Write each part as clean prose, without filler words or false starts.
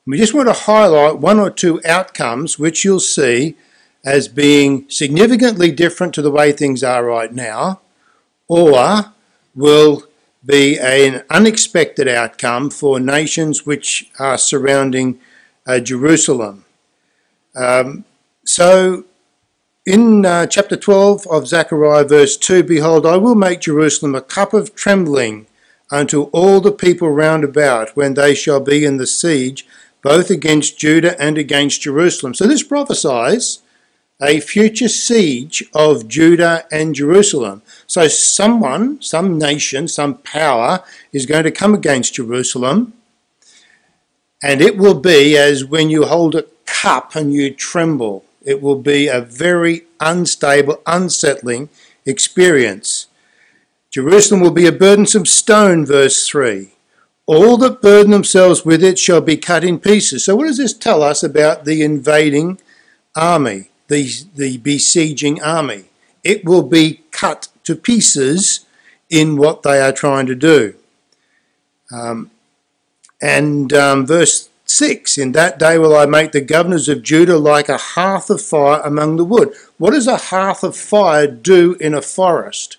We just want to highlight one or two outcomes which you'll see as being significantly different to the way things are right now, or will be an unexpected outcome for nations which are surrounding Jerusalem. So in chapter 12 of Zechariah verse 2, behold, I will make Jerusalem a cup of trembling unto all the people round about when they shall be in the siege, both against Judah and against Jerusalem. So this prophesies a future siege of Judah and Jerusalem. So someone, some nation, some power is going to come against Jerusalem, and it will be as when you hold a cup and you tremble. It will be a very unstable, unsettling experience. Jerusalem will be a burdensome stone, verse 3. All that burden themselves with it shall be cut in pieces. So what does this tell us about the invading army, the besieging army? It will be cut to pieces in what they are trying to do. Verse 6, in that day will I make the governors of Judah like a hearth of fire among the wood. What does a hearth of fire do in a forest?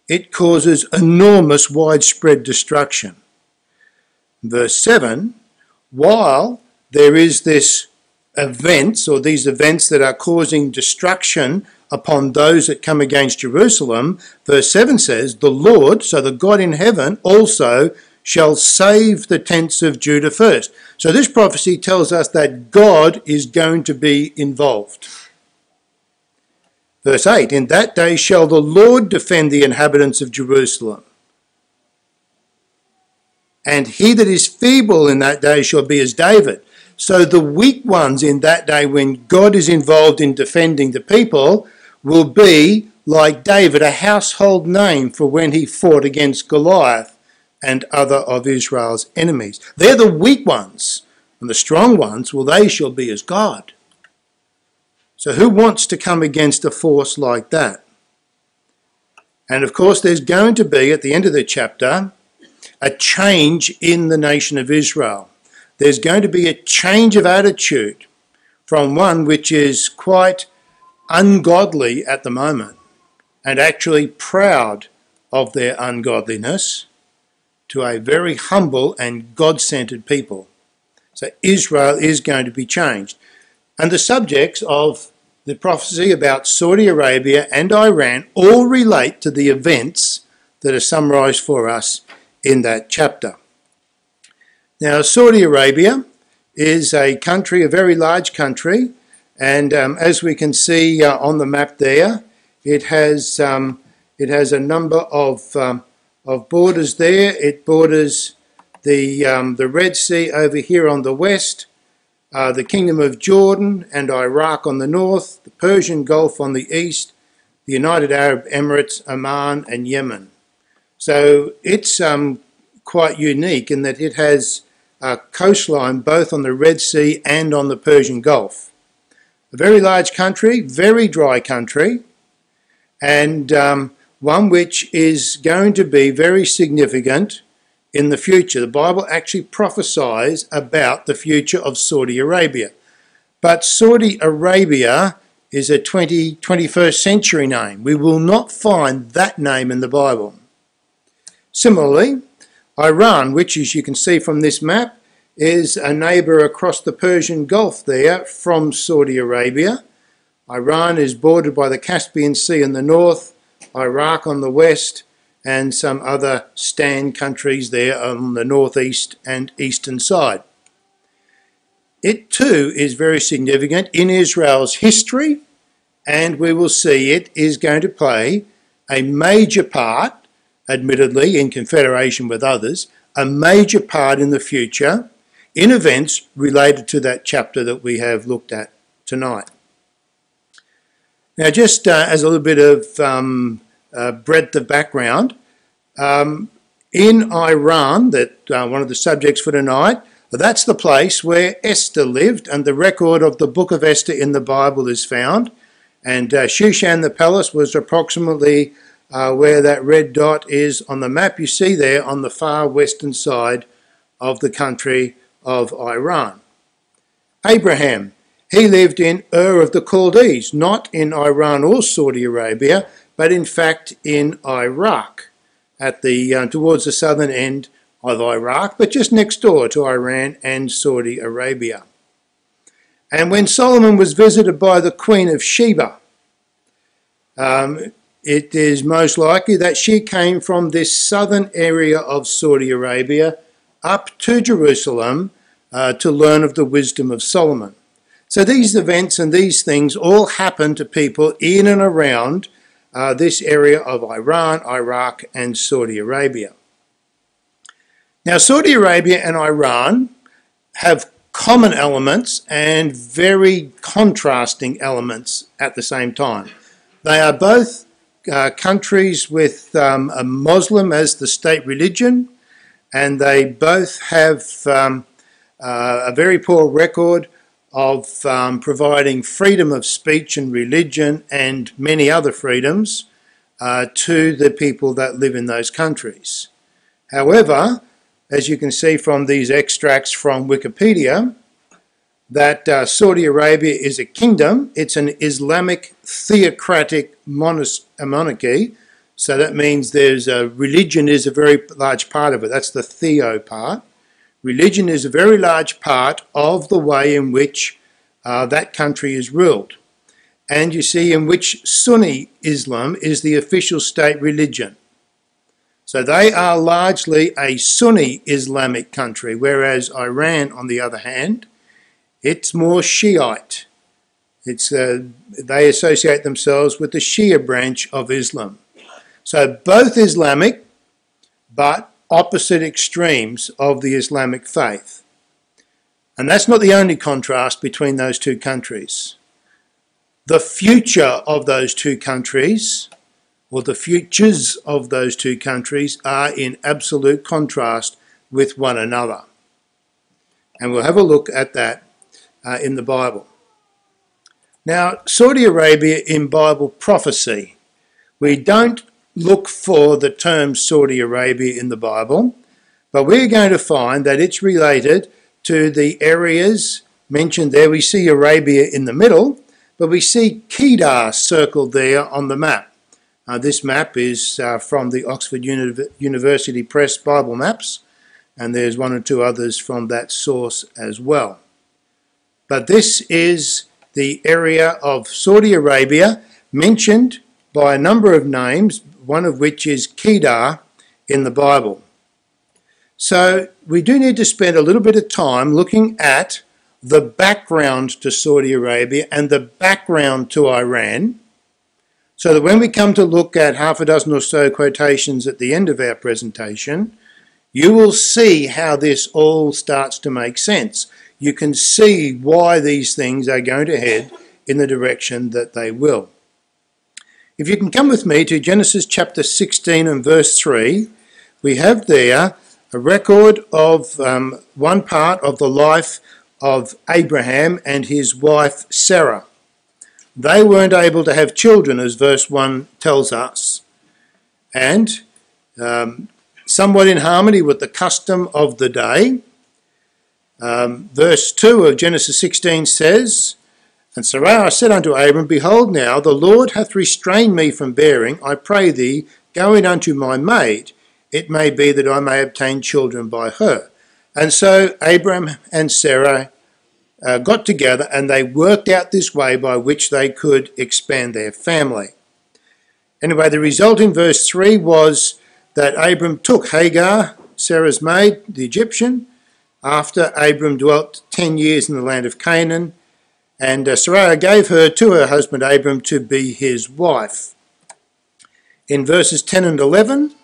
It causes enormous widespread destruction. Verse 7, while there is this events, or these events that are causing destruction upon those that come against Jerusalem, verse 7 says, the Lord, so the God in heaven, also shall save the tents of Judah first. So this prophecy tells us that God is going to be involved. Verse 8, in that day shall the Lord defend the inhabitants of Jerusalem. And he that is feeble in that day shall be as David. So the weak ones in that day, when God is involved in defending the people, will be like David, a household name for when he fought against Goliath and other of Israel's enemies. They're the weak ones, and the strong ones, well, they shall be as God. So who wants to come against a force like that? And of course, there's going to be, at the end of the chapter, a change in the nation of Israel. There's going to be a change of attitude from one which is quite ungodly at the moment and actually proud of their ungodliness to a very humble and God-centered people. So Israel is going to be changed. And the subjects of the prophecy about Saudi Arabia and Iran all relate to the events that are summarised for us in that chapter. Now, Saudi Arabia is a country, a very large country, and as we can see on the map there, it has a number of borders there. It borders the Red Sea over here on the west, the Kingdom of Jordan and Iraq on the north, the Persian Gulf on the east, the United Arab Emirates, Oman and Yemen. So it's quite unique in that it has a coastline both on the Red Sea and on the Persian Gulf. A very large country, very dry country, and one which is going to be very significant in the future. The Bible actually prophesies about the future of Saudi Arabia. But Saudi Arabia is a 21st century name. We will not find that name in the Bible. Similarly, Iran, which, as you can see from this map, is a neighbour across the Persian Gulf there from Saudi Arabia. Iran is bordered by the Caspian Sea in the north, Iraq on the west, and some other stand countries there on the northeast and eastern side. It too is very significant in Israel's history, and we will see it is going to play a major part, admittedly in confederation with others, a major part in the future in events related to that chapter that we have looked at tonight. Now, just as a little bit of breadth of background, in Iran, that one of the subjects for tonight, that's the place where Esther lived, and the record of the book of Esther in the Bible is found. And Shushan the palace was approximately where that red dot is on the map you see there on the far western side of the country of Iran. Abraham, he lived in Ur of the Chaldees, not in Iran or Saudi Arabia, but in fact in Iraq, at the towards the southern end of Iraq, but just next door to Iran and Saudi Arabia. And when Solomon was visited by the Queen of Sheba, it is most likely that she came from this southern area of Saudi Arabia up to Jerusalem to learn of the wisdom of Solomon. So these events and these things all happen to people in and around this area of Iran, Iraq and Saudi Arabia. Now Saudi Arabia and Iran have common elements and very contrasting elements at the same time. They are both countries with a Muslim as the state religion, and they both have a very poor record of providing freedom of speech and religion and many other freedoms to the people that live in those countries. However, as you can see from these extracts from Wikipedia, that Saudi Arabia is a kingdom. It's an Islamic theocratic monarchy. So that means there's religion is a very large part of it. That's the theo part. Religion is a very large part of the way in which that country is ruled. And you see in which Sunni Islam is the official state religion. So they are largely a Sunni Islamic country, whereas Iran, on the other hand, it's more Shiite. They associate themselves with the Shia branch of Islam. So both Islamic, but opposite extremes of the Islamic faith. And that's not the only contrast between those two countries. The future of those two countries, or the futures of those two countries, are in absolute contrast with one another. And we'll have a look at that in the Bible. Now, Saudi Arabia in Bible prophecy. We don't look for the term Saudi Arabia in the Bible, but we're going to find that it's related to the areas mentioned there. We see Arabia in the middle, but we see Kedar circled there on the map. This map is from the Oxford University Press Bible Maps, and there's one or two others from that source as well. But this is the area of Saudi Arabia mentioned by a number of names, one of which is Kedar in the Bible. So we do need to spend a little bit of time looking at the background to Saudi Arabia and the background to Iran, so that when we come to look at half a dozen or so quotations at the end of our presentation, you will see how this all starts to make sense. You can see why these things are going to head in the direction that they will. If you can come with me to Genesis chapter 16 and verse 3, we have there a record of one part of the life of Abraham and his wife Sarah. They weren't able to have children, as verse 1 tells us, and somewhat in harmony with the custom of the day. Verse 2 of Genesis 16 says, "And Sarai said unto Abram, Behold now, the Lord hath restrained me from bearing. I pray thee, go in unto my maid. It may be that I may obtain children by her." And so Abram and Sarah got together, and they worked out this way by which they could expand their family. Anyway, the result in verse 3 was that Abram took Hagar, Sarah's maid, the Egyptian, after Abram dwelt 10 years in the land of Canaan, and Sarai gave her to her husband Abram to be his wife. In verses 10 and 11,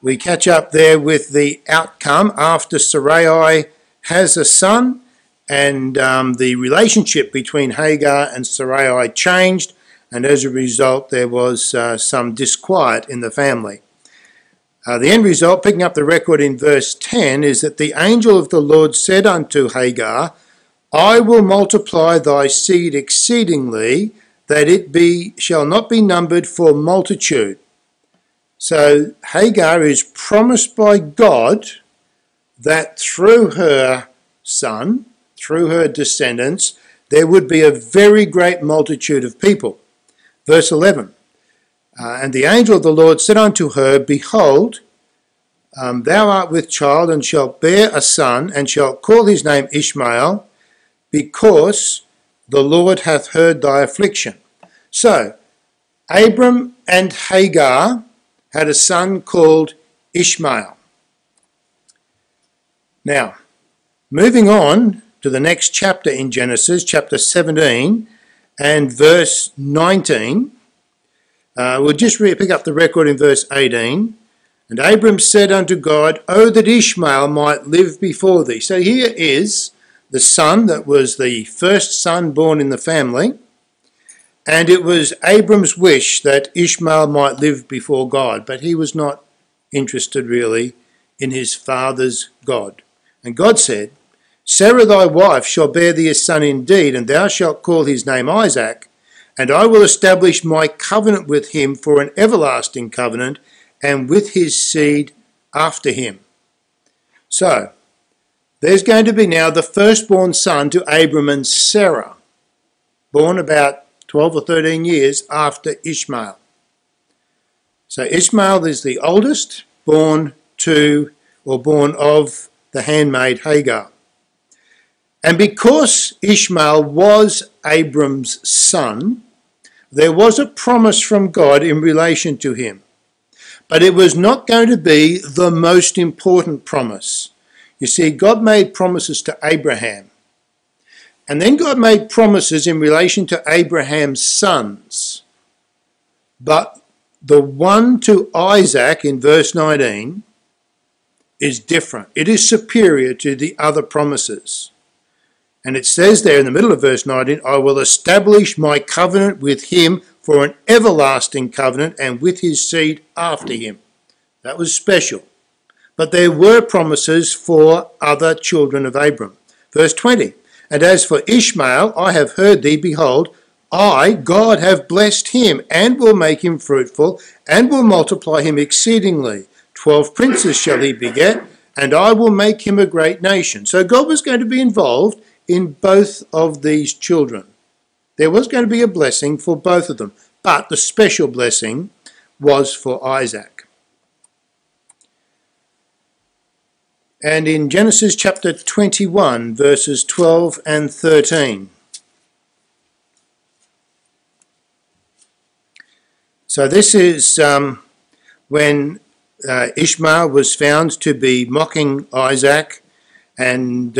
we catch up there with the outcome after Sarai has a son, and the relationship between Hagar and Sarai changed, and as a result there was some disquiet in the family. The end result, picking up the record in verse 10, is that the angel of the Lord said unto Hagar, I will multiply thy seed exceedingly, that it shall not be numbered for multitude. So Hagar is promised by God that through her son, through her descendants, there would be a very great multitude of people. Verse 11, and the angel of the Lord said unto her, Behold, thou art with child, and shalt bear a son, and shalt call his name Ishmael, because the Lord hath heard thy affliction. So, Abram and Hagar had a son called Ishmael. Now, moving on to the next chapter in Genesis, chapter 17 and verse 19, we'll just pick up the record in verse 18. And Abram said unto God, O that Ishmael might live before thee. So here is the son that was the first son born in the family, and it was Abram's wish that Ishmael might live before God, but he was not interested really in his father's God. And God said, Sarah thy wife shall bear thee a son indeed, and thou shalt call his name Isaac, and I will establish my covenant with him for an everlasting covenant, and with his seed after him. So, there's going to be now the firstborn son to Abram and Sarah, born about 12 or 13 years after Ishmael. So Ishmael is the oldest, born of the handmaid Hagar. And because Ishmael was Abram's son, there was a promise from God in relation to him. But it was not going to be the most important promise. You see, God made promises to Abraham. And then God made promises in relation to Abraham's sons. But the one to Isaac in verse 19 is different. It is superior to the other promises. And it says there in the middle of verse 19, I will establish my covenant with him for an everlasting covenant, and with his seed after him. That was special. But there were promises for other children of Abram. Verse 20, and as for Ishmael, I have heard thee, behold, I, God, have blessed him, and will make him fruitful, and will multiply him exceedingly. 12 princes shall he beget, and I will make him a great nation. So God was going to be involved in both of these children. There was going to be a blessing for both of them, but the special blessing was for Isaac. And in Genesis chapter 21, verses 12 and 13. So this is when Ishmael was found to be mocking Isaac, and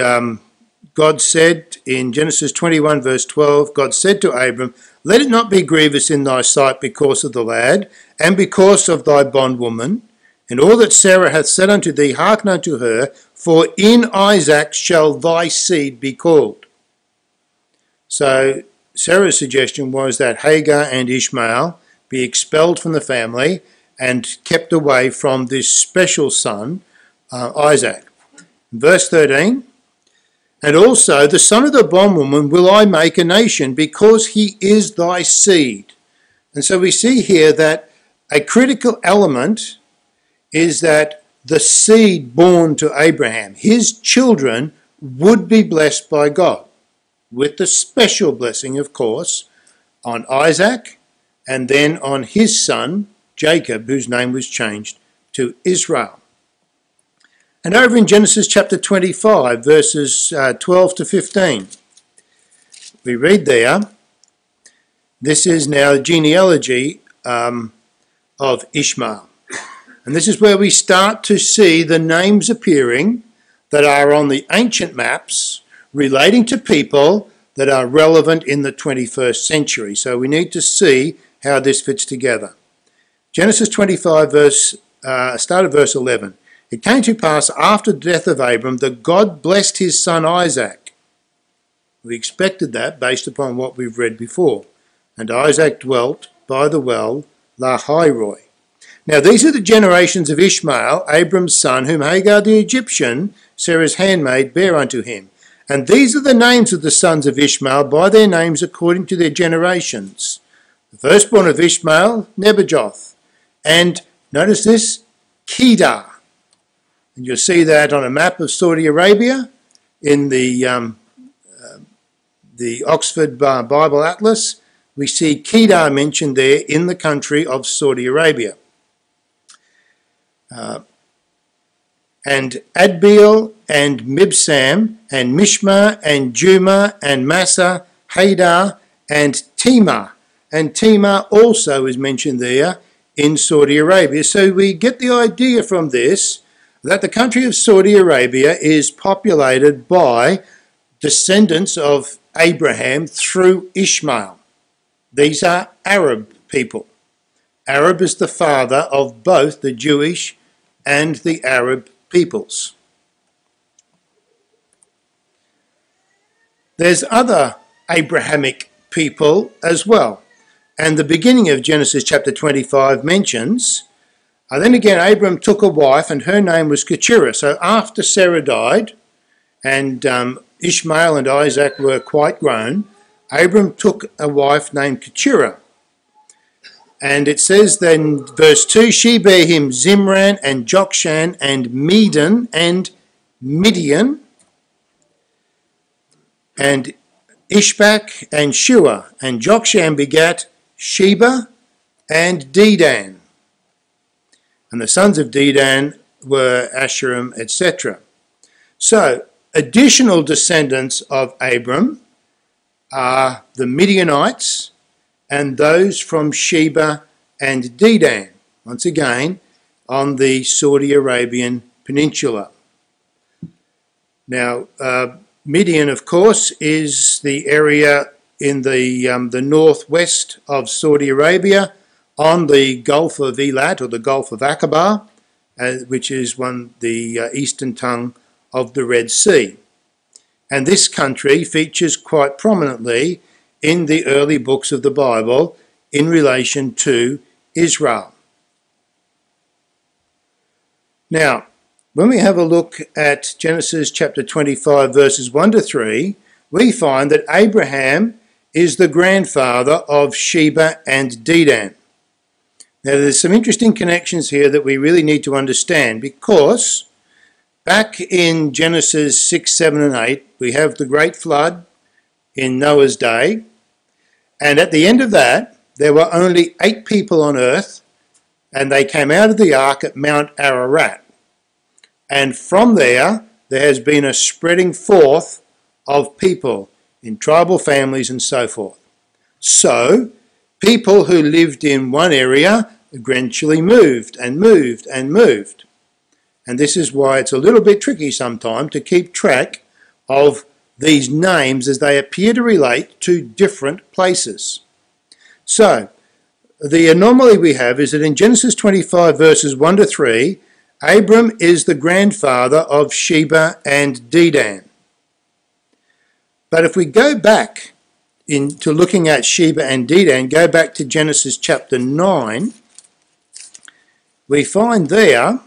God said in Genesis 21 verse 12, God said to Abram, let it not be grievous in thy sight because of the lad, and because of thy bondwoman, and all that Sarah hath said unto thee, hearken unto her, for in Isaac shall thy seed be called. So Sarah's suggestion was that Hagar and Ishmael be expelled from the family and kept away from this special son, Isaac. Verse 13, and also the son of the bondwoman will I make a nation, because he is thy seed. And so we see here that a critical element is that the seed born to Abraham, his children, would be blessed by God, with the special blessing, of course, on Isaac and then on his son, Jacob, whose name was changed to Israel. And over in Genesis chapter 25, verses 12 to 15, we read there, this is now the genealogy of Ishmael. And this is where we start to see the names appearing that are on the ancient maps relating to people that are relevant in the 21st century. So we need to see how this fits together. Genesis 25, start of verse 11. It came to pass after the death of Abram that God blessed his son Isaac. We expected that based upon what we've read before. And Isaac dwelt by the well Lahairoi. Now these are the generations of Ishmael, Abram's son, whom Hagar the Egyptian, Sarah's handmaid, bare unto him. And these are the names of the sons of Ishmael by their names according to their generations. The firstborn of Ishmael, Nebajoth. And notice this, Kedar. And you'll see that on a map of Saudi Arabia in the the Oxford Bible Atlas, we see Kedar mentioned there in the country of Saudi Arabia. And Adbeel and Mibsam and Mishma and Juma and Massa, Hadar and Timah. And Timah also is mentioned there in Saudi Arabia. So we get the idea from this that the country of Saudi Arabia is populated by descendants of Abraham through Ishmael. These are Arab people. Arab is the father of both the Jewish and the Arab peoples. There's other Abrahamic people as well. And the beginning of Genesis chapter 25 mentions, then again Abram took a wife and her name was Keturah. So after Sarah died and Ishmael and Isaac were quite grown, Abram took a wife named Keturah. And it says then, verse 2, she bare him Zimran and Jokshan and Medan and Midian and Ishbak and Shua. And Jokshan begat Sheba and Dedan. And the sons of Dedan were Asherim, etc. So, additional descendants of Abram are the Midianites and those from Sheba and Dedan, once again on the Saudi Arabian peninsula. Now, Midian, of course, is the area in the northwest of Saudi Arabia on the Gulf of Eilat, or the Gulf of Aqaba, which is the eastern tongue of the Red Sea. And this country features quite prominently in the early books of the Bible in relation to Israel. Now, when we have a look at Genesis chapter 25 verses 1 to 3, we find that Abraham is the grandfather of Sheba and Dedan. Now, there's some interesting connections here that we really need to understand, because back in Genesis 6, 7 and 8, we have the great flood in Noah's day, and at the end of that, there were only 8 people on earth, and they came out of the ark at Mount Ararat. And from there has been a spreading forth of people in tribal families and so forth. So, people who lived in one area gradually moved and moved and moved. And this is why it's a little bit tricky sometimes to keep track of these names as they appear to relate to different places. So, the anomaly we have is that in Genesis 25 verses 1 to 3, Abram is the grandfather of Sheba and Dedan. But if we go back into looking at Sheba and Dedan, go back to Genesis chapter 9, we find there,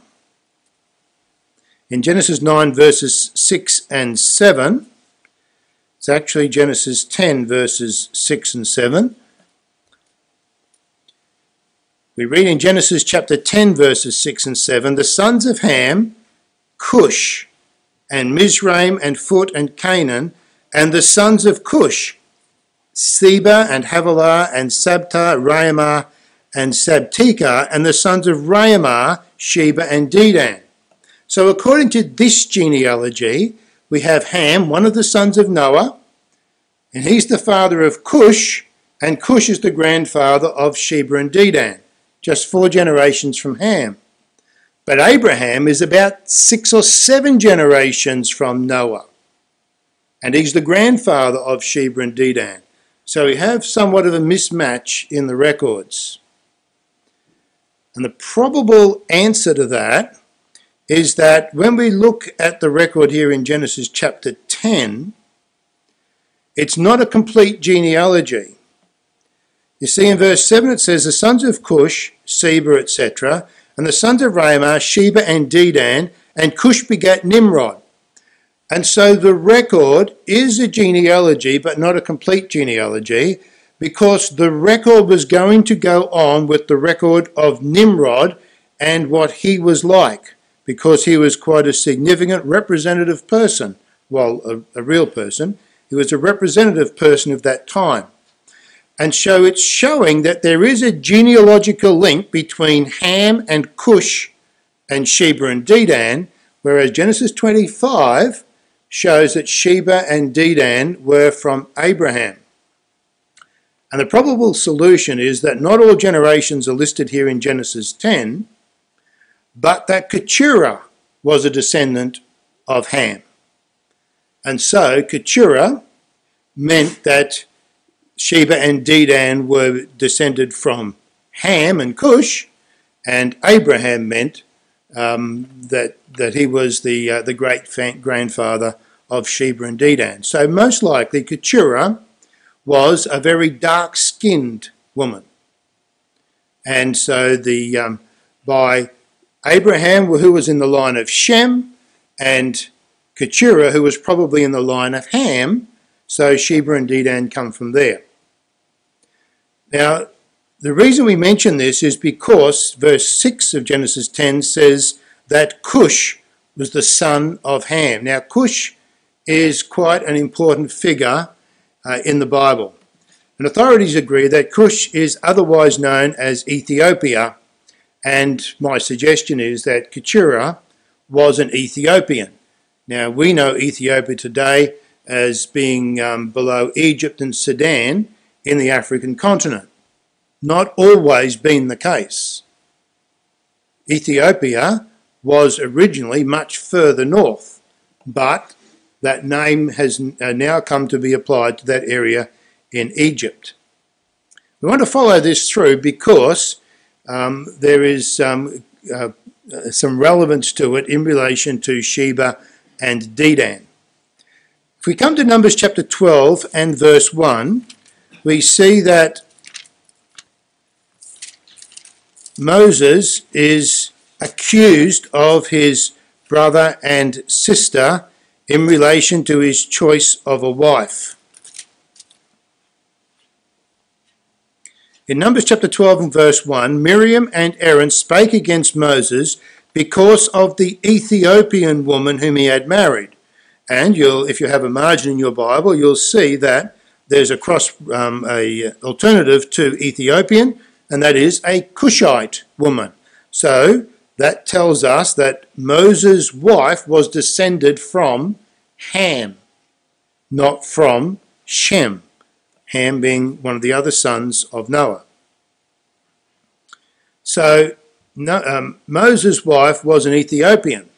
in Genesis 9 verses 6 and 7, it's actually Genesis 10 verses 6 and 7, we read in Genesis chapter 10 verses 6 and 7, the sons of Ham, Cush, and Mizraim, and Phut, and Canaan, and the sons of Cush, Seba, and Havilah, and Sabta, Raamah, and Sabteka, and the sons of Raamah, Sheba, and Dedan. So according to this genealogy, we have Ham, one of the sons of Noah, and he's the father of Cush, and Cush is the grandfather of Sheba and Dedan, just 4 generations from Ham. But Abraham is about 6 or 7 generations from Noah, and he's the grandfather of Sheba and Dedan. So we have somewhat of a mismatch in the records. And the probable answer to that is that when we look at the record here in Genesis chapter 10, it's not a complete genealogy. You see in verse 7 it says, the sons of Cush, Seba, etc., and the sons of Raamah, Sheba and Dedan, and Cush begat Nimrod. And so the record is a genealogy, but not a complete genealogy, because the record was going to go on with the record of Nimrod and what he was like, because he was quite a significant representative person, well, a real person, He was a representative person of that time. And so it's showing that there is a genealogical link between Ham and Cush and Sheba and Dedan, whereas Genesis 25 shows that Sheba and Dedan were from Abraham. And the probable solution is that not all generations are listed here in Genesis 10, but that Keturah was a descendant of Ham. And so Keturah meant that Sheba and Dedan were descended from Ham and Cush, and Abraham meant that he was the great-grandfather of Sheba and Dedan. So most likely Keturah was a very dark-skinned woman. And so by Abraham, who was in the line of Shem, and Keturah, who was probably in the line of Ham, so Sheba and Dedan come from there. Now, the reason we mention this is because verse 6 of Genesis 10 says that Cush was the son of Ham. Now, Cush is quite an important figure in the Bible. And authorities agree that Cush is otherwise known as Ethiopia, and my suggestion is that Keturah was an Ethiopian. Now, we know Ethiopia today as being below Egypt and Sudan in the African continent. Not always been the case. Ethiopia was originally much further north, but that name has now come to be applied to that area in Egypt. We want to follow this through because there is some relevance to it in relation to Sheba and Dedan. If we come to Numbers chapter 12 and verse 1, we see that Moses is accused of his brother and sister in relation to his choice of a wife. In Numbers chapter 12 and verse 1, Miriam and Aaron spake against Moses because of the Ethiopian woman whom he had married. And if you have a margin in your Bible, you'll see that there's a alternative to Ethiopian, and that is a Cushite woman. So that tells us that Moses' wife was descended from Ham, not from Shem. Ham being one of the other sons of Noah. So Moses' wife was an Ethiopian,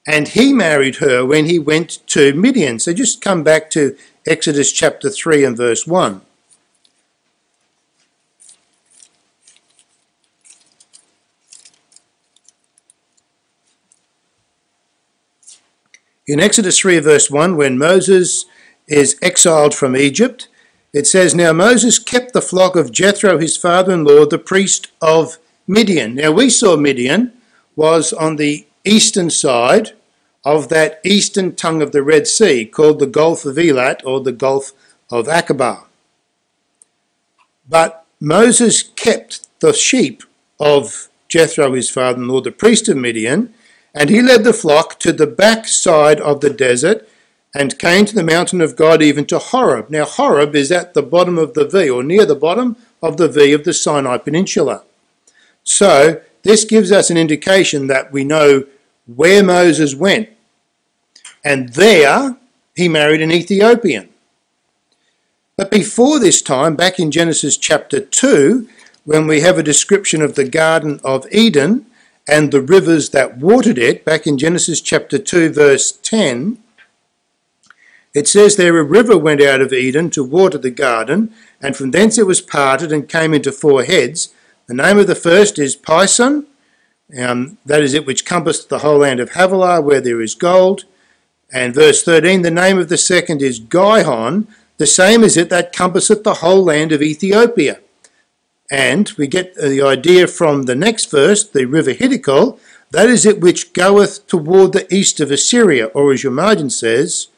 and he married her when he went to Midian. So just come back to Exodus chapter 3 and verse 1. In Exodus 3 verse 1, when Moses is exiled from Egypt, it says, Now Moses kept the flock of Jethro, his father-in-law, the priest of Midian. Now we saw Midian was on the eastern side of that eastern tongue of the Red Sea, called the Gulf of Elat or the Gulf of Aqaba. But Moses kept the sheep of Jethro, his father-in-law, the priest of Midian, and he led the flock to the back side of the desert and came to the mountain of God, even to Horeb. Now Horeb is at the bottom of the V, or near the bottom of the V of the Sinai Peninsula. So this gives us an indication that we know where Moses went. And there he married an Ethiopian. But before this time, back in Genesis chapter 2, when we have a description of the Garden of Eden and the rivers that watered it, back in Genesis chapter 2 verse 10, it says there a river went out of Eden to water the garden, and from thence it was parted and came into four heads. The name of the first is Pison, that is it which compassed the whole land of Havilah, where there is gold. And verse 13, the name of the second is Gihon, the same is it that compasseth the whole land of Ethiopia. And we get the idea from the next verse, the river Hiddekel, that is it which goeth toward the east of Assyria, or as your margin says,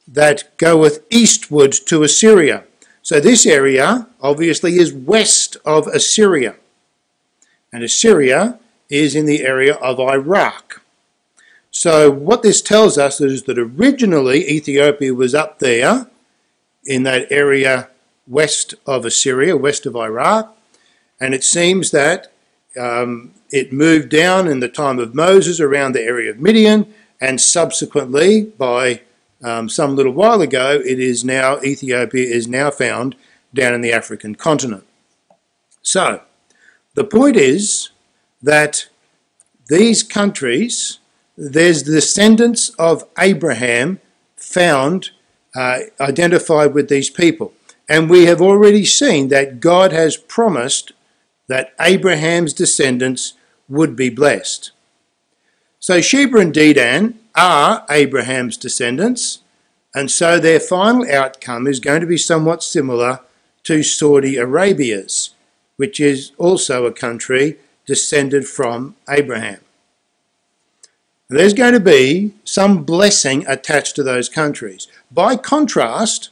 that goeth eastward to Assyria. So this area obviously is west of Assyria. And Assyria is in the area of Iraq. So what this tells us is that originally Ethiopia was up there in that area west of Assyria, west of Iraq, and it seems that it moved down in the time of Moses around the area of Midian, and subsequently, by some little while ago, Ethiopia is now found down in the African continent. So, the point is that these countries, there's descendants of Abraham found, identified with these people. And we have already seen that God has promised that Abraham's descendants would be blessed. So Sheba and Dedan are Abraham's descendants, and so their final outcome is going to be somewhat similar to Saudi Arabia's, which is also a country descended from Abraham. There's going to be some blessing attached to those countries. By contrast,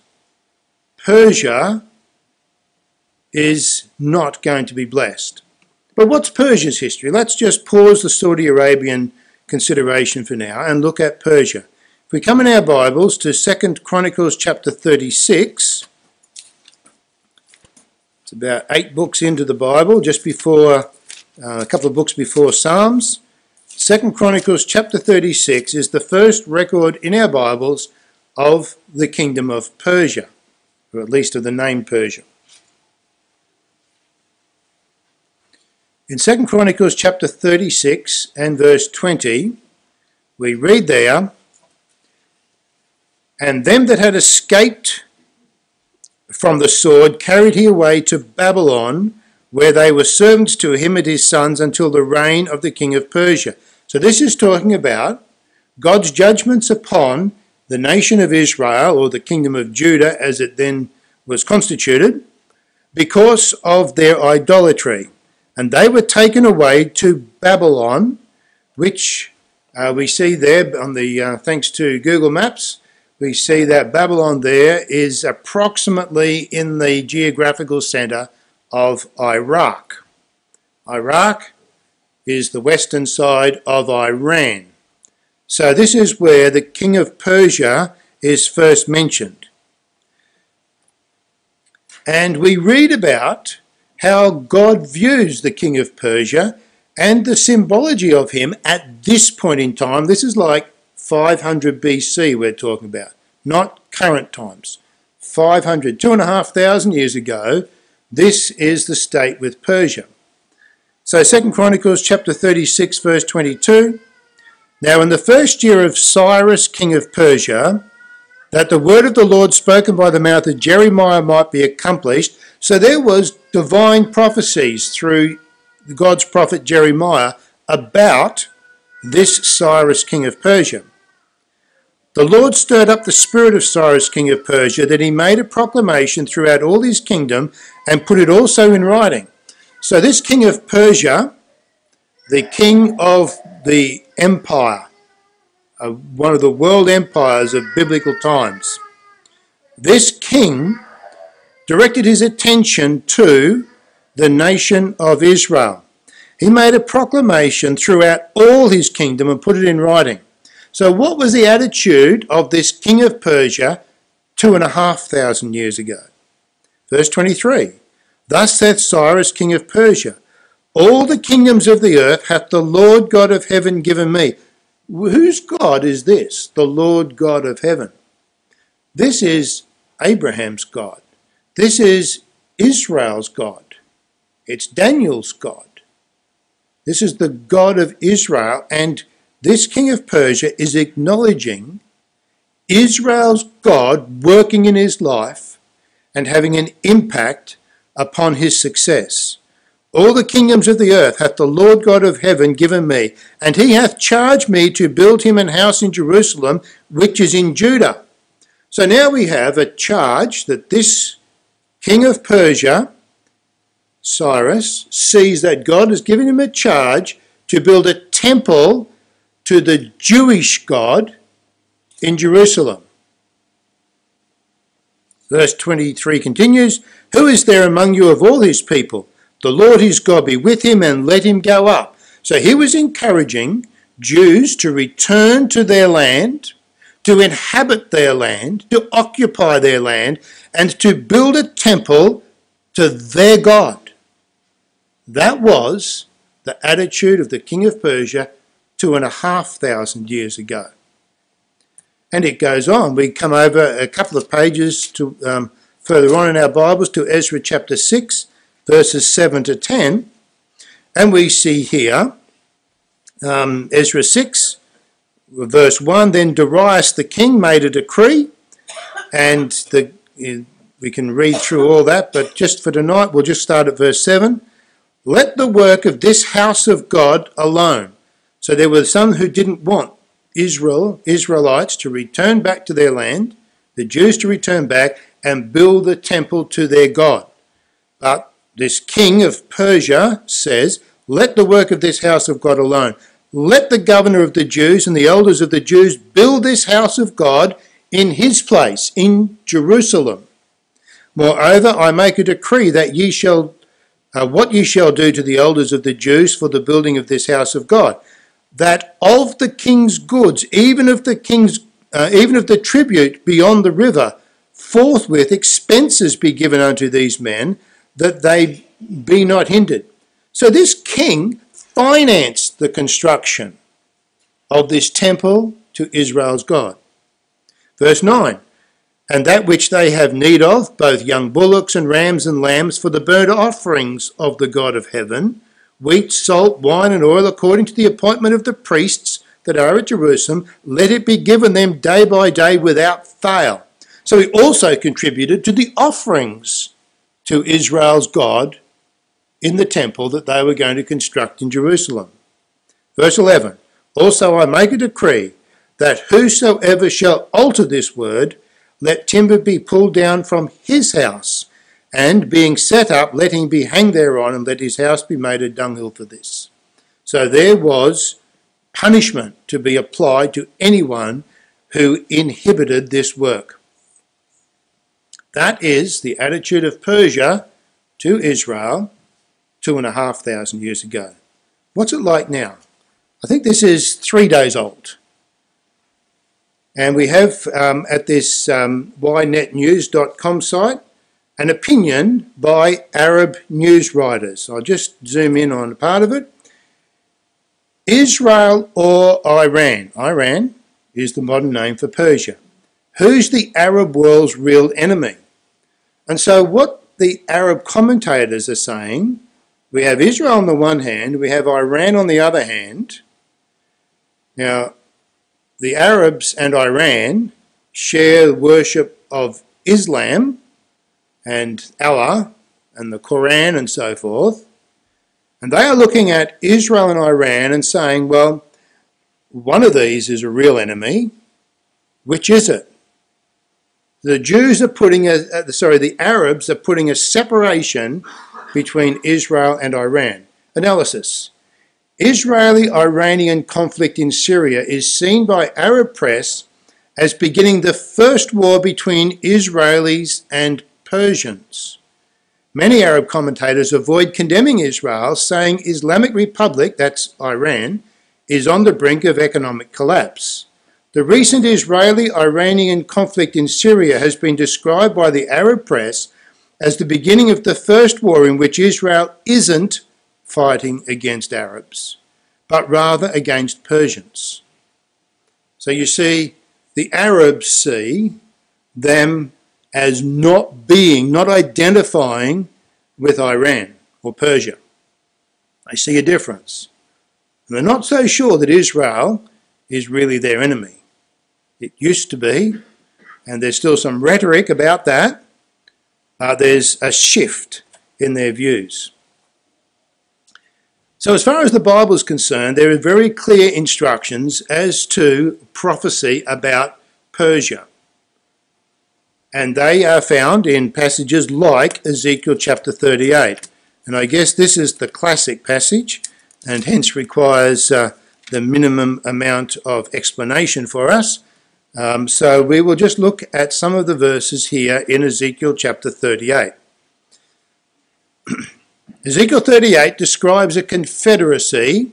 Persia is not going to be blessed. But what's Persia's history? Let's just pause the Saudi Arabian consideration for now and look at Persia. If we come in our Bibles to 2 Chronicles chapter 36, it's about 8 books into the Bible, just before, a couple of books before Psalms. 2 Chronicles chapter 36 is the first record in our Bibles of the kingdom of Persia, or at least of the name Persia. In 2 Chronicles chapter 36 and verse 20, we read there, "And them that had escaped from the sword carried he away to Babylon, where they were servants to him and his sons until the reign of the king of Persia." So this is talking about God's judgments upon the nation of Israel, or the kingdom of Judah as it then was constituted, because of their idolatry. And they were taken away to Babylon, which we see there on the, thanks to Google Maps, we see that Babylon there is approximately in the geographical centre of Iraq. Iraq is the western side of Iran. So this is where the king of Persia is first mentioned. And we read about how God views the king of Persia and the symbology of him at this point in time. This is like 500 BC we're talking about, not current times. 500, 2,500 years ago, this is the state with Persia. So 2 Chronicles chapter 36 verse 22, "Now in the first year of Cyrus king of Persia, that the word of the Lord spoken by the mouth of Jeremiah might be accomplished." So there was divine prophecies through God's prophet Jeremiah about this Cyrus king of Persia. "The Lord stirred up the spirit of Cyrus king of Persia, that he made a proclamation throughout all his kingdom and put it also in writing." So this king of Persia, the king of the empire, one of the world empires of biblical times, this king directed his attention to the nation of Israel. He made a proclamation throughout all his kingdom and put it in writing. So what was the attitude of this king of Persia 2,500 years ago? Verse 23, "Thus saith Cyrus king of Persia, all the kingdoms of the earth hath the Lord God of heaven given me." Whose God is this? The Lord God of heaven. This is Abraham's God. This is Israel's God. It's Daniel's God. This is the God of Israel, and this king of Persia is acknowledging Israel's God working in his life and having an impact upon his success. "All the kingdoms of the earth hath the Lord God of heaven given me, and he hath charged me to build him an house in Jerusalem, which is in Judah." So now we have a charge that this king of Persia, Cyrus, sees that God has given him a charge to build a temple to the Jewish God in Jerusalem. Verse 23 continues, "Who is there among you of all his people? The Lord his God be with him, and let him go up." So he was encouraging Jews to return to their land, to inhabit their land, to occupy their land, and to build a temple to their God. That was the attitude of the king of Persia 2,500 years ago. And it goes on. We come over a couple of pages to further on in our Bibles to Ezra chapter 6, verses 7 to 10. And we see here, Ezra 6, verse 1, then Darius the king made a decree, and we can read through all that, but just for tonight, we'll just start at verse 7. Let the work of this house of God alone. So there were some who didn't want Israelites to return back to their land, the Jews to return back and build the temple to their God. But this king of Persia says, let the work of this house of God alone. Let the governor of the Jews and the elders of the Jews build this house of God in his place, in Jerusalem. Moreover, I make a decree that what ye shall do to the elders of the Jews for the building of this house of God, that of the king's goods, even of the tribute beyond the river, forthwith expenses be given unto these men, that they be not hindered. So this king financed the construction of this temple to Israel's God. Verse 9, and that which they have need of, both young bullocks and rams and lambs, for the burnt offerings of the God of heaven, wheat, salt, wine, and oil, according to the appointment of the priests that are at Jerusalem, let it be given them day by day without fail. So he also contributed to the offerings to Israel's God in the temple that they were going to construct in Jerusalem. Verse 11, also I make a decree that whosoever shall alter this word, let timber be pulled down from his house, and being set up, let him be hanged thereon, and let his house be made a dunghill for this. So there was punishment to be applied to anyone who inhibited this work. That is the attitude of Persia to Israel 2,500 years ago. What's it like now? I think this is 3 days old. And we have at this ynetnews.com site an opinion by Arab news writers. I'll just zoom in on a part of it. Israel or Iran? Iran is the modern name for Persia. Who's the Arab world's real enemy? And so what the Arab commentators are saying, we have Israel on the one hand, we have Iran on the other hand. Now, the Arabs and Iran share worship of Islam and Allah and the Quran and so forth. And they are looking at Israel and Iran and saying, well, one of these is a real enemy. Which is it? The Arabs are putting a separation between Israel and Iran. Analysis. Israeli-Iranian conflict in Syria is seen by Arab press as beginning the first war between Israelis and Persians. Many Arab commentators avoid condemning Israel, saying Islamic Republic, that's Iran, is on the brink of economic collapse. The recent Israeli-Iranian conflict in Syria has been described by the Arab press as the beginning of the first war in which Israel isn't fighting against Arabs, but rather against Persians. So you see, the Arabs see them as not identifying with Iran or Persia. They see a difference. And they're not so sure that Israel is really their enemy. It used to be, and there's still some rhetoric about that. There's a shift in their views. So as far as the Bible is concerned, there are very clear instructions as to prophecy about Persia. And they are found in passages like Ezekiel chapter 38. And I guess this is the classic passage and hence requires the minimum amount of explanation for us. So we will just look at some of the verses here in Ezekiel chapter 38. Ezekiel 38 describes a confederacy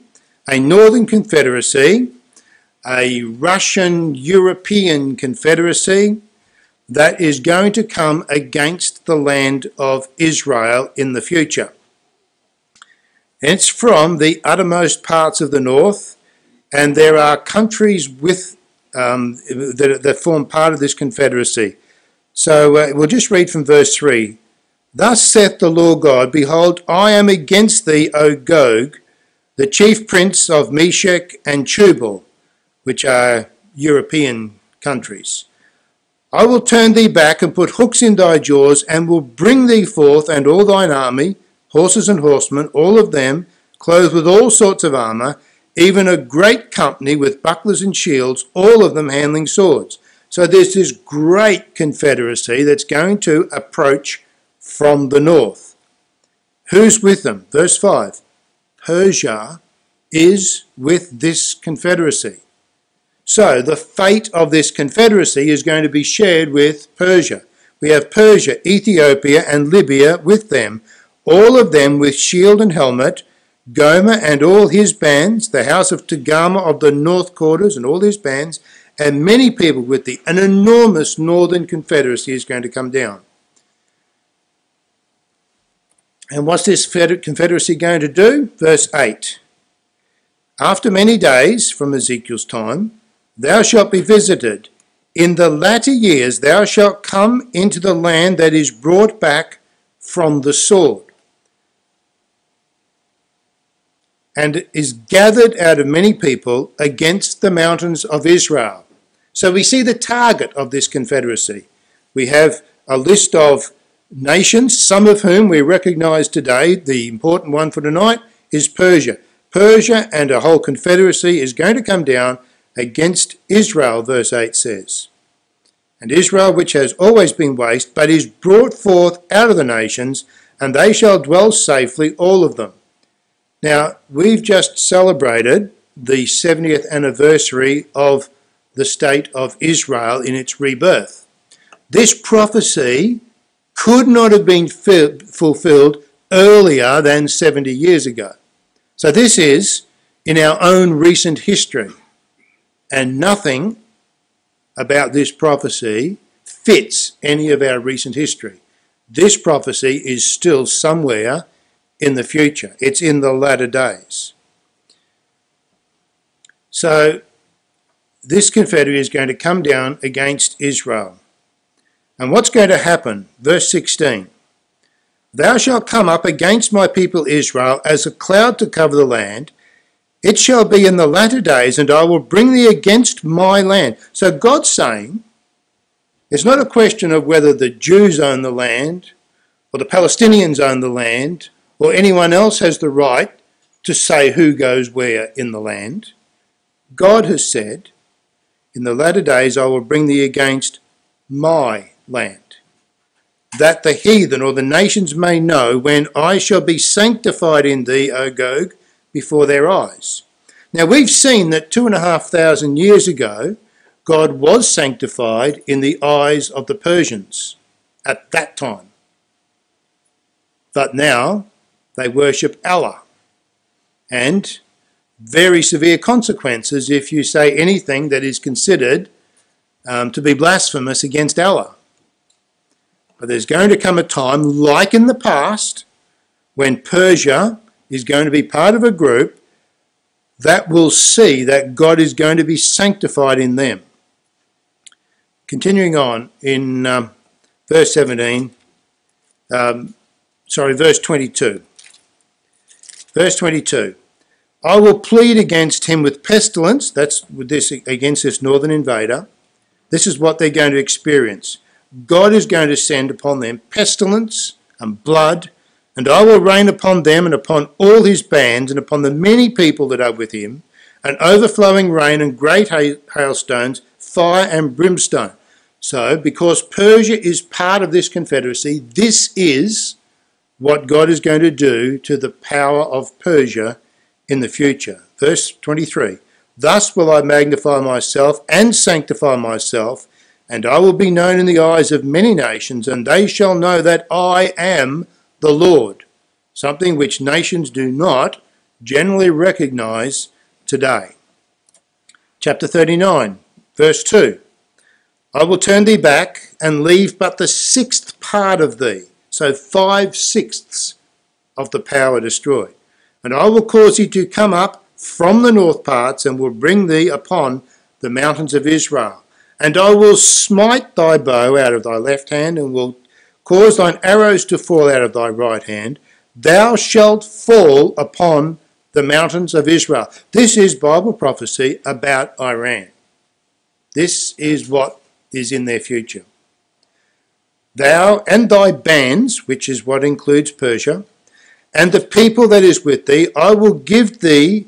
a northern confederacy, a Russian-European confederacy that is going to come against the land of Israel in the future. It's from the uttermost parts of the north, and there are countries with that form part of this confederacy. So we'll just read from verse 3. Thus saith the Lord God, behold, I am against thee, O Gog, the chief prince of Meshech and Tubal, which are European countries. I will turn thee back and put hooks in thy jaws, and will bring thee forth and all thine army, horses and horsemen, all of them, clothed with all sorts of armour, even a great company with bucklers and shields, all of them handling swords. So there's this great confederacy that's going to approach from the north. Who's with them? Verse 5. Persia is with this confederacy. So the fate of this confederacy is going to be shared with Persia. We have Persia, Ethiopia and Libya with them, all of them with shield and helmet, Gomer and all his bands, the house of Togarmah of the north quarters and all his bands, and many people with thee. An enormous northern confederacy is going to come down. And what's this confederacy going to do? Verse 8. After many days, from Ezekiel's time, thou shalt be visited. In the latter years thou shalt come into the land that is brought back from the sword, and is gathered out of many people against the mountains of Israel. So we see the target of this confederacy. We have a list of nations, some of whom we recognise today. The important one for tonight is Persia. Persia and a whole confederacy is going to come down against Israel, verse 8 says. And Israel, which has always been waste, but is brought forth out of the nations, and they shall dwell safely, all of them. Now, we've just celebrated the 70th anniversary of the state of Israel in its rebirth. This prophecy could not have been fulfilled earlier than 70 years ago. So this is in our own recent history, and nothing about this prophecy fits any of our recent history. This prophecy is still somewhere in the future. It's in the latter days. So this confederacy is going to come down against Israel. And what's going to happen? Verse 16. Thou shalt come up against my people Israel as a cloud to cover the land. It shall be in the latter days, and I will bring thee against my land. So God's saying, it's not a question of whether the Jews own the land, or the Palestinians own the land, or anyone else has the right to say who goes where in the land. God has said, in the latter days I will bring thee against my land, that the heathen or the nations may know when I shall be sanctified in thee, O Gog, before their eyes. Now we've seen that 2,500 years ago, God was sanctified in the eyes of the Persians at that time. But now they worship Allah, and very severe consequences if you say anything that is considered to be blasphemous against Allah. But there's going to come a time, like in the past, when Persia is going to be part of a group that will see that God is going to be sanctified in them. Continuing on in verse 22. Verse 22. I will plead against him with pestilence. That's with this, against this northern invader. This is what they're going to experience. God is going to send upon them pestilence and blood, and I will rain upon them and upon all his bands and upon the many people that are with him, an overflowing rain and great hailstones, fire and brimstone. So, because Persia is part of this confederacy, this is what God is going to do to the power of Persia in the future. Verse 23, thus will I magnify myself and sanctify myself, and I will be known in the eyes of many nations, and they shall know that I am the Lord, something which nations do not generally recognize today. Chapter 39, verse 2. I will turn thee back and leave but the sixth part of thee, so 5/6 of the power destroyed. And I will cause thee to come up from the north parts and will bring thee upon the mountains of Israel. And I will smite thy bow out of thy left hand and will cause thine arrows to fall out of thy right hand. Thou shalt fall upon the mountains of Israel. This is Bible prophecy about Iran. This is what is in their future. Thou and thy bands, which is what includes Persia, and the people that is with thee, I will give thee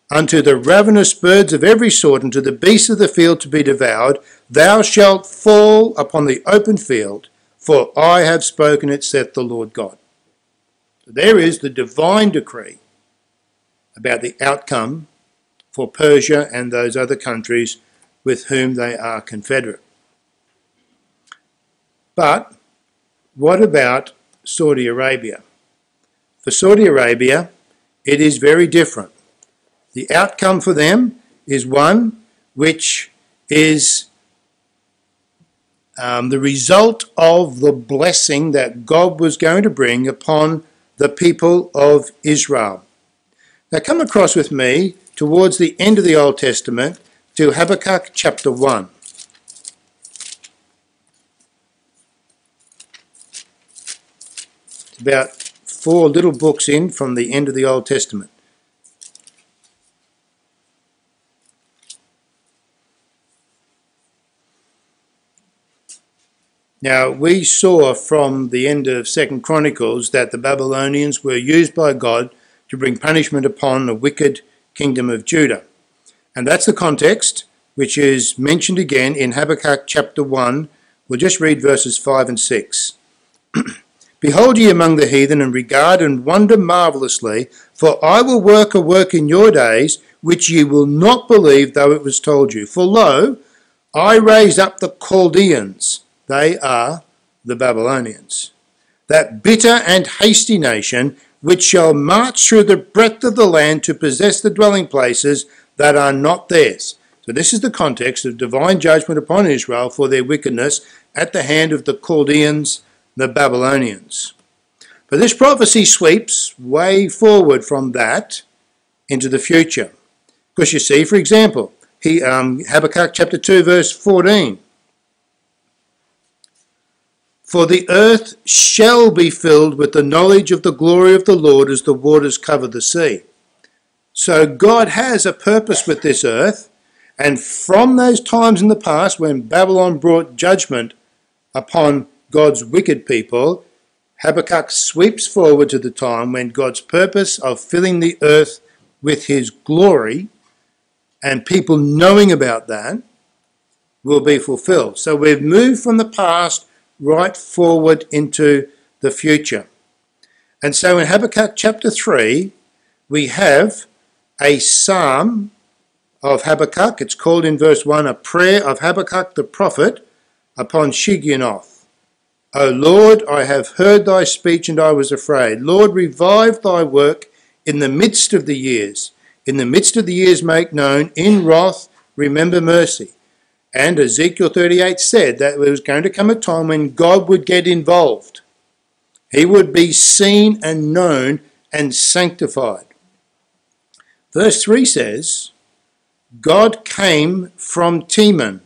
unto the ravenous birds of every sort, and to the beasts of the field to be devoured. Thou shalt fall upon the open field, for I have spoken it, saith the Lord God. So there is the divine decree about the outcome for Persia and those other countries with whom they are confederate. But what about Saudi Arabia? For Saudi Arabia, it is very different. The outcome for them is one which is the result of the blessing that God was going to bring upon the people of Israel. Now come across with me towards the end of the Old Testament to Habakkuk chapter 1. It's about 4 little books in from the end of the Old Testament. Now, we saw from the end of 2 Chronicles that the Babylonians were used by God to bring punishment upon the wicked kingdom of Judah. And that's the context, which is mentioned again in Habakkuk chapter 1. We'll just read verses 5 and 6. Behold ye among the heathen, and regard and wonder marvellously, for I will work a work in your days, which ye will not believe, though it was told you. For lo, I raise up the Chaldeans, they are the Babylonians, that bitter and hasty nation, which shall march through the breadth of the land to possess the dwelling places that are not theirs. So this is the context of divine judgment upon Israel for their wickedness at the hand of the Chaldeans, the Babylonians. But this prophecy sweeps way forward from that into the future. Because you see, for example, Habakkuk chapter 2 verse 14. For the earth shall be filled with the knowledge of the glory of the Lord as the waters cover the sea. So God has a purpose with this earth, and from those times in the past when Babylon brought judgment upon God's wicked people, Habakkuk sweeps forward to the time when God's purpose of filling the earth with his glory and people knowing about that will be fulfilled. So we've moved from the past right forward into the future. And so in Habakkuk chapter 3, we have a psalm of Habakkuk. It's called in verse 1, a prayer of Habakkuk the prophet upon Shigionoth. O Lord, I have heard thy speech and I was afraid. Lord, revive thy work in the midst of the years. In the midst of the years make known, in wrath remember mercy. And Ezekiel 38 said that there was going to come a time when God would get involved. He would be seen and known and sanctified. Verse 3 says, God came from Teman,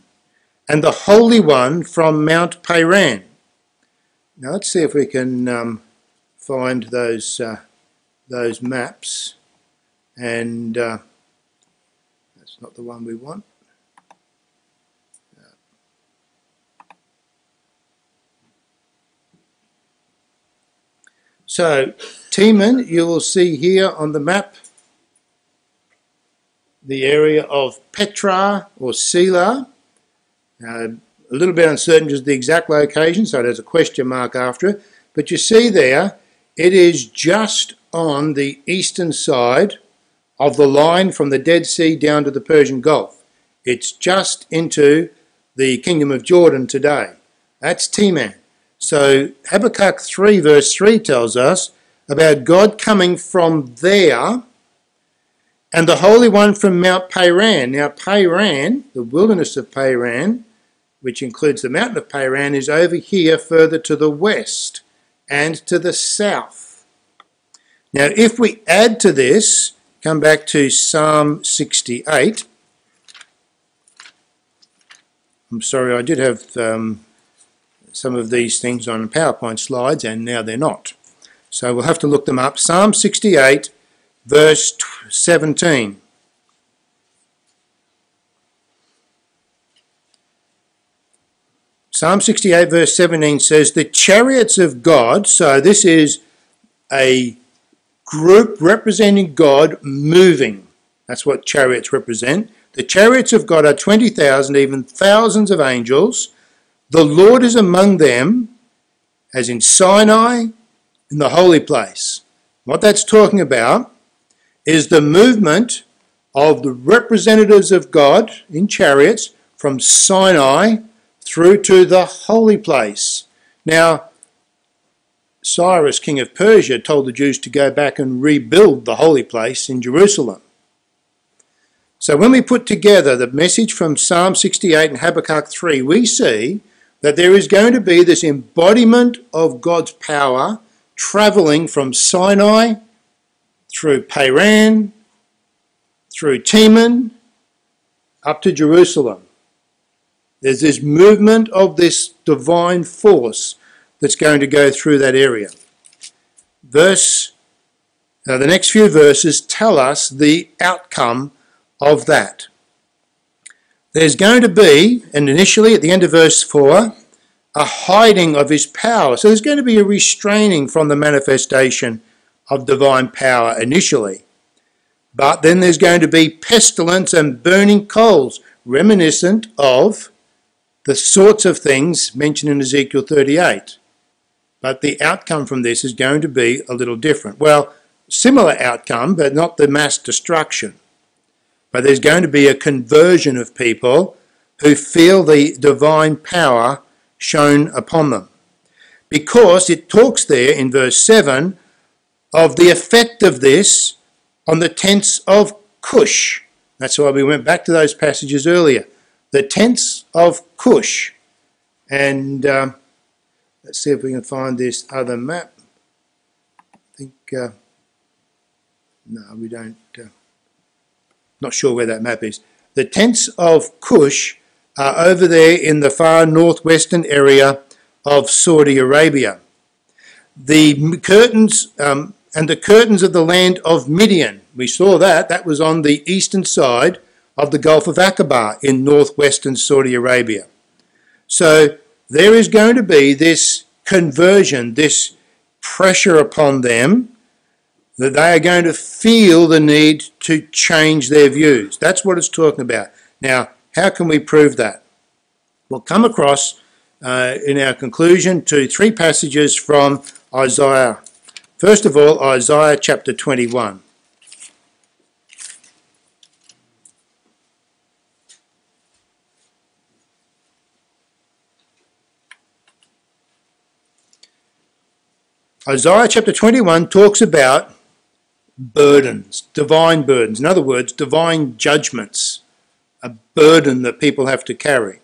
and the Holy One from Mount Paran. Now let's see if we can find those maps. And that's not the one we want. So, Teman, you will see here on the map the area of Petra or Selah. A little bit uncertain as to the exact location, so there's a question mark after it. But you see there, it is just on the eastern side of the line from the Dead Sea down to the Persian Gulf. It's just into the Kingdom of Jordan today. That's Teman. So Habakkuk 3 verse 3 tells us about God coming from there and the Holy One from Mount Paran. Now Paran, the wilderness of Paran, which includes the mountain of Paran, is over here further to the west and to the south. Now if we add to this, come back to Psalm 68. I'm sorry, I did have some of these things on PowerPoint slides and now they're not. So we'll have to look them up. Psalm 68, verse 17. Psalm 68, verse 17 says, the chariots of God, so this is a group representing God moving. That's what chariots represent. The chariots of God are 20,000, even thousands of angels. The Lord is among them, as in Sinai, in the holy place. What that's talking about is the movement of the representatives of God in chariots from Sinai through to the holy place. Now, Cyrus, king of Persia, told the Jews to go back and rebuild the holy place in Jerusalem. So when we put together the message from Psalm 68 and Habakkuk 3, we see that there is going to be this embodiment of God's power travelling from Sinai through Paran, through Teman, up to Jerusalem. There's this movement of this divine force that's going to go through that area. The next few verses tell us the outcome of that. There's going to be, and initially at the end of verse 4, a hiding of his power. So there's going to be a restraining from the manifestation of divine power initially. But then there's going to be pestilence and burning coals, reminiscent of the sorts of things mentioned in Ezekiel 38. But the outcome from this is going to be a little different. Well, similar outcome, but not the mass destruction. But there's going to be a conversion of people who feel the divine power shown upon them. Because it talks there in verse 7 of the effect of this on the tents of Cush. That's why we went back to those passages earlier. The tents of Cush. And let's see if we can find this other map. I think, no, we don't. Not sure where that map is. The tents of Cush are over there in the far northwestern area of Saudi Arabia. The curtains and the curtains of the land of Midian, we saw that was on the eastern side of the Gulf of Aqaba in northwestern Saudi Arabia. So there is going to be this conversion, this pressure upon them, that they are going to feel the need to change their views. That's what it's talking about. Now, how can we prove that? We'll come across in our conclusion to three passages from Isaiah. First of all, Isaiah chapter 21. Isaiah chapter 21 talks about burdens, divine burdens. In other words, divine judgments, a burden that people have to carry.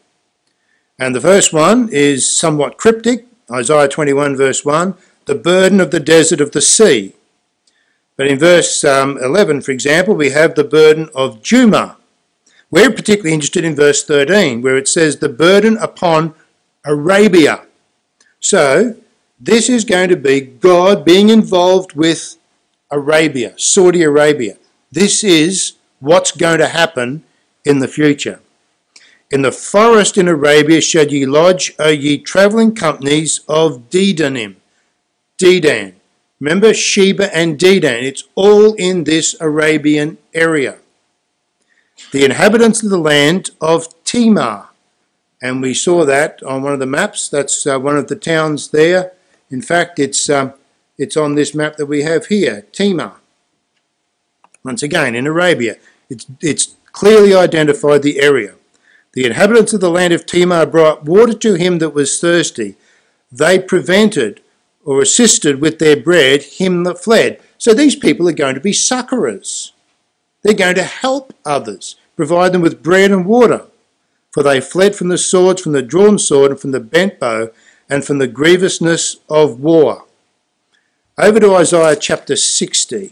And the first one is somewhat cryptic, Isaiah 21 verse 1, the burden of the desert of the sea. But in verse 11, for example, we have the burden of Juma. We're particularly interested in verse 13, where it says the burden upon Arabia. So this is going to be God being involved with Arabia, Saudi Arabia. This is what's going to happen in the future. In the forest in Arabia shall ye lodge, O ye travelling companies of Dedan. Remember Sheba and Dedan. It's all in this Arabian area. The inhabitants of the land of Timar. And we saw that on one of the maps. That's one of the towns there. In fact, it's on this map that we have here, Timar. Once again, in Arabia, it's clearly identified the area. The inhabitants of the land of Timar brought water to him that was thirsty. They prevented or assisted with their bread him that fled. So these people are going to be succourers. They're going to help others, provide them with bread and water. For they fled from the swords, from the drawn sword, and from the bent bow, and from the grievousness of war. Over to Isaiah chapter 60.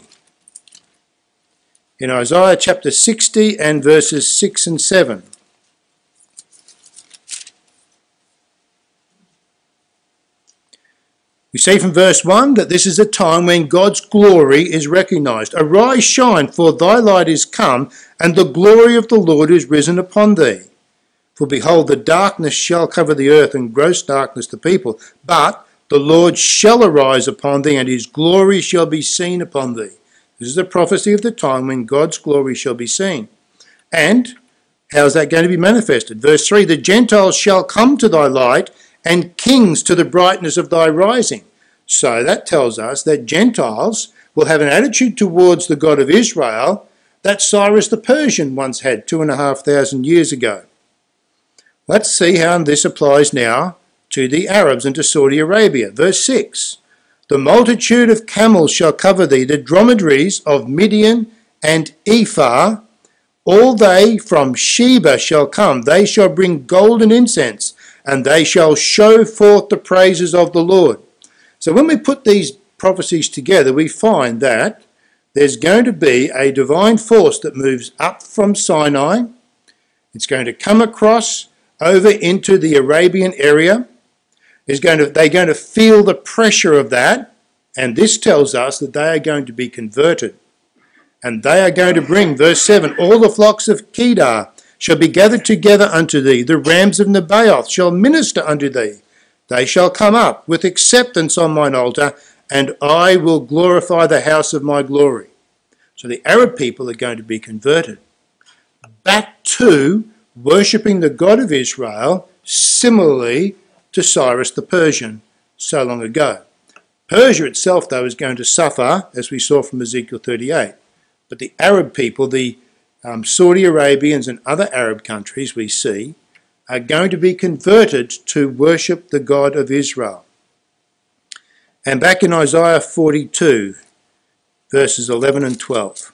In Isaiah chapter 60 and verses 6 and 7. We see from verse 1 that this is a time when God's glory is recognised. Arise, shine, for thy light is come, and the glory of the Lord is risen upon thee. For behold, the darkness shall cover the earth, and gross darkness the people. But the Lord shall arise upon thee, and his glory shall be seen upon thee. This is a prophecy of the time when God's glory shall be seen. And how is that going to be manifested? Verse 3, the Gentiles shall come to thy light, and kings to the brightness of thy rising. So that tells us that Gentiles will have an attitude towards the God of Israel that Cyrus the Persian once had 2,500 years ago. Let's see how this applies now to the Arabs and to Saudi Arabia. Verse 6, the multitude of camels shall cover thee, the dromedaries of Midian and Ephah, all they from Sheba shall come. They shall bring gold and incense, and they shall show forth the praises of the Lord. So when we put these prophecies together, we find that there's going to be a divine force that moves up from Sinai. It's going to come across over into the Arabian area. They're going to feel the pressure of that, and this tells us that they are going to be converted. And they are going to bring, verse 7, all the flocks of Kedar shall be gathered together unto thee. The rams of Nebaioth shall minister unto thee. They shall come up with acceptance on mine altar, and I will glorify the house of my glory. So the Arab people are going to be converted back to worshipping the God of Israel, similarly to Cyrus the Persian so long ago. Persia itself, though, is going to suffer, as we saw from Ezekiel 38. But the Arab people, the Saudi Arabians and other Arab countries we see, are going to be converted to worship the God of Israel. And back in Isaiah 42, verses 11 and 12.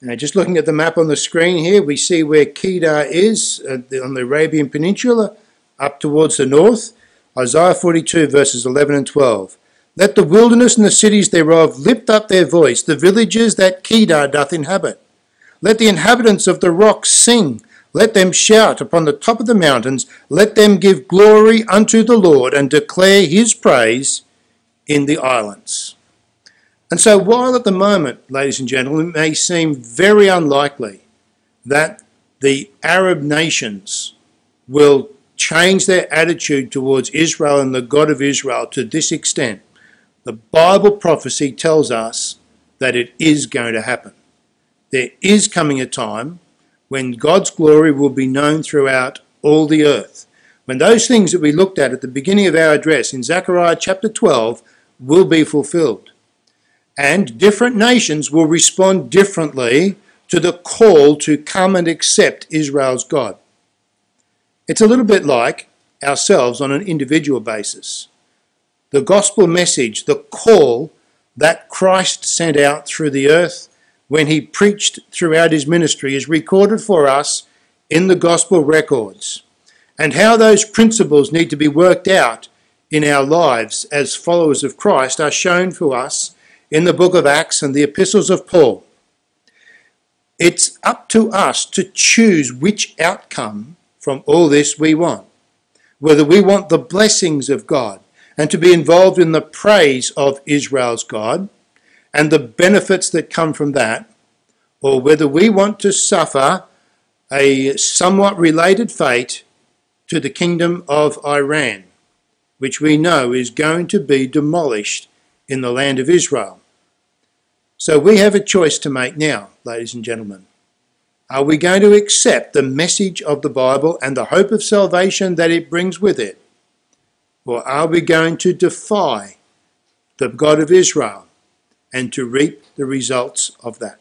Now, just looking at the map on the screen here, we see where Kedar is on the Arabian Peninsula, up towards the north. Isaiah 42, verses 11 and 12. Let the wilderness and the cities thereof lift up their voice, the villages that Kedar doth inhabit. Let the inhabitants of the rocks sing. Let them shout upon the top of the mountains. Let them give glory unto the Lord and declare his praise in the islands. And so while at the moment, ladies and gentlemen, it may seem very unlikely that the Arab nations will change their attitude towards Israel and the God of Israel to this extent, the Bible prophecy tells us that it is going to happen. There is coming a time when God's glory will be known throughout all the earth. When those things that we looked at the beginning of our address in Zechariah chapter 12 will be fulfilled. And different nations will respond differently to the call to come and accept Israel's God. It's a little bit like ourselves on an individual basis. The gospel message, the call that Christ sent out through the earth when he preached throughout his ministry is recorded for us in the gospel records. And how those principles need to be worked out in our lives as followers of Christ are shown for us in the book of Acts and the epistles of Paul. It's up to us to choose which outcome from all this we want. Whether we want the blessings of God and to be involved in the praise of Israel's God and the benefits that come from that, or whether we want to suffer a somewhat related fate to the kingdom of Iran, which we know is going to be demolished in the land of Israel. So we have a choice to make now, ladies and gentlemen. Are we going to accept the message of the Bible and the hope of salvation that it brings with it? Or are we going to defy the God of Israel and to reap the results of that?